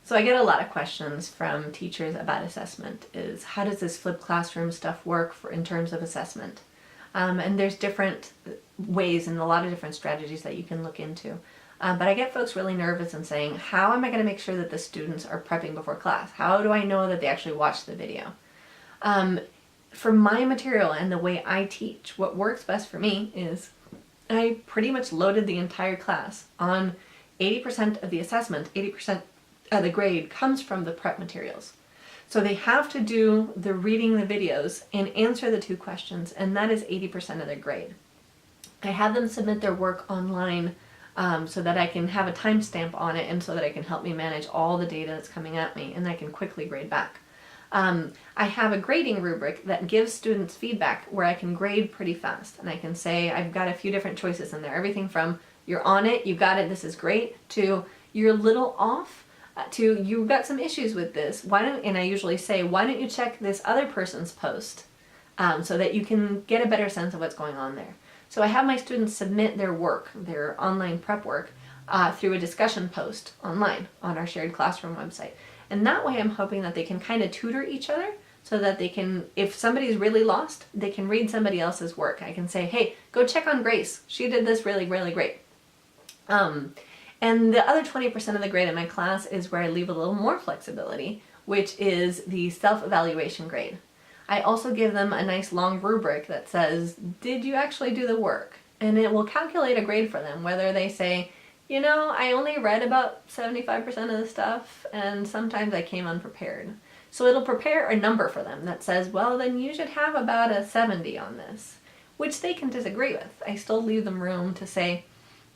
So I get a lot of questions from teachers about assessment, is how does this flipped classroom stuff work in terms of assessment? And there's different ways and a lot of different strategies that you can look into. But I get folks really nervous and saying, how am I going to make sure that the students are prepping before class? How do I know that they actually watched the video? For my material and the way I teach, what works best for me is I pretty much loaded the entire class on 80% of the assessment, 80% of the grade comes from the prep materials. So they have to do the reading the videos and answer the 2 questions, and that is 80% of their grade. I have them submit their work online so that I can have a timestamp on it and so that I can help me manage all the data that's coming at me and I can quickly grade back. I have a grading rubric that gives students feedback where I can grade pretty fast, and I can say I've got a few different choices in there, everything from you're on it, you got it, this is great, to you're a little off, to you've got some issues with this, and I usually say, why don't you check this other person's post so that you can get a better sense of what's going on there. So I have my students submit their work, their online prep work, through a discussion post online on our shared classroom website. And that way I'm hoping that they can kind of tutor each other so that they can, if somebody's really lost, they can read somebody else's work. I can say, hey, go check on Grace. She did this really, really great. And the other 20% of the grade in my class is where I leave a little more flexibility, which is the self-evaluation grade. I also give them a nice long rubric that says, did you actually do the work? And it will calculate a grade for them, whether they say, you know, I only read about 75% of the stuff, and sometimes I came unprepared. So it'll prepare a number for them that says, well, then you should have about a 70 on this, which they can disagree with. I still leave them room to say,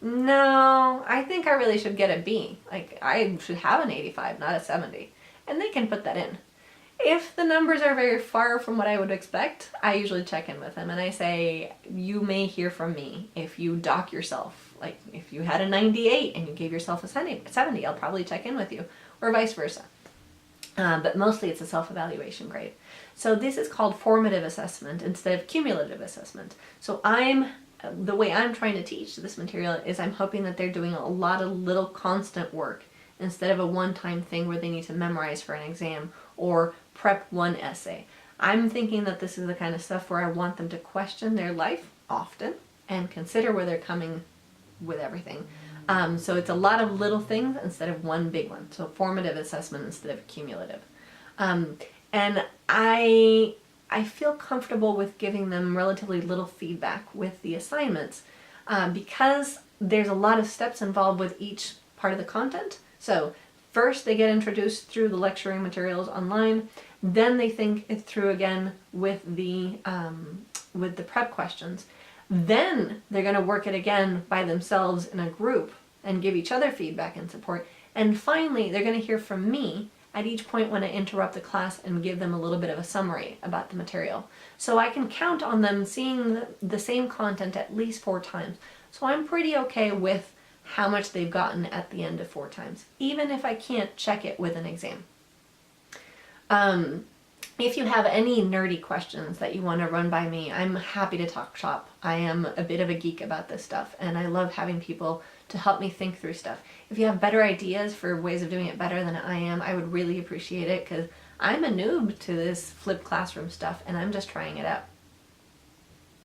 no, I think I really should get a B. Like, I should have an 85, not a 70. And they can put that in. If the numbers are very far from what I would expect, I usually check in with them and I say, you may hear from me if you dock yourself. Like, if you had a 98 and you gave yourself a 70, I'll probably check in with you, or vice versa. But mostly it's a self-evaluation grade. So this is called formative assessment instead of cumulative assessment. So the way I'm trying to teach this material is I'm hoping that they're doing a lot of little constant work instead of a one-time thing where they need to memorize for an exam or prep one essay. I'm thinking that this is the kind of stuff where I want them to question their life often and consider where they're coming with everything. So it's a lot of little things instead of one big one. So formative assessment instead of cumulative. And I feel comfortable with giving them relatively little feedback with the assignments because there's a lot of steps involved with each part of the content. So first they get introduced through the lecturing materials online, then they think it through again with the prep questions. Then they're going to work it again by themselves in a group and give each other feedback and support. And finally, they're going to hear from me at each point when I interrupt the class and give them a little bit of a summary about the material. So I can count on them seeing the same content at least 4 times. So I'm pretty okay with how much they've gotten at the end of 4 times, even if I can't check it with an exam. If you have any nerdy questions that you want to run by me, I'm happy to talk shop. I am a bit of a geek about this stuff, and I love having people to help me think through stuff. If you have better ideas for ways of doing it better than I am, I would really appreciate it, because I'm a noob to this flipped classroom stuff, and I'm just trying it out.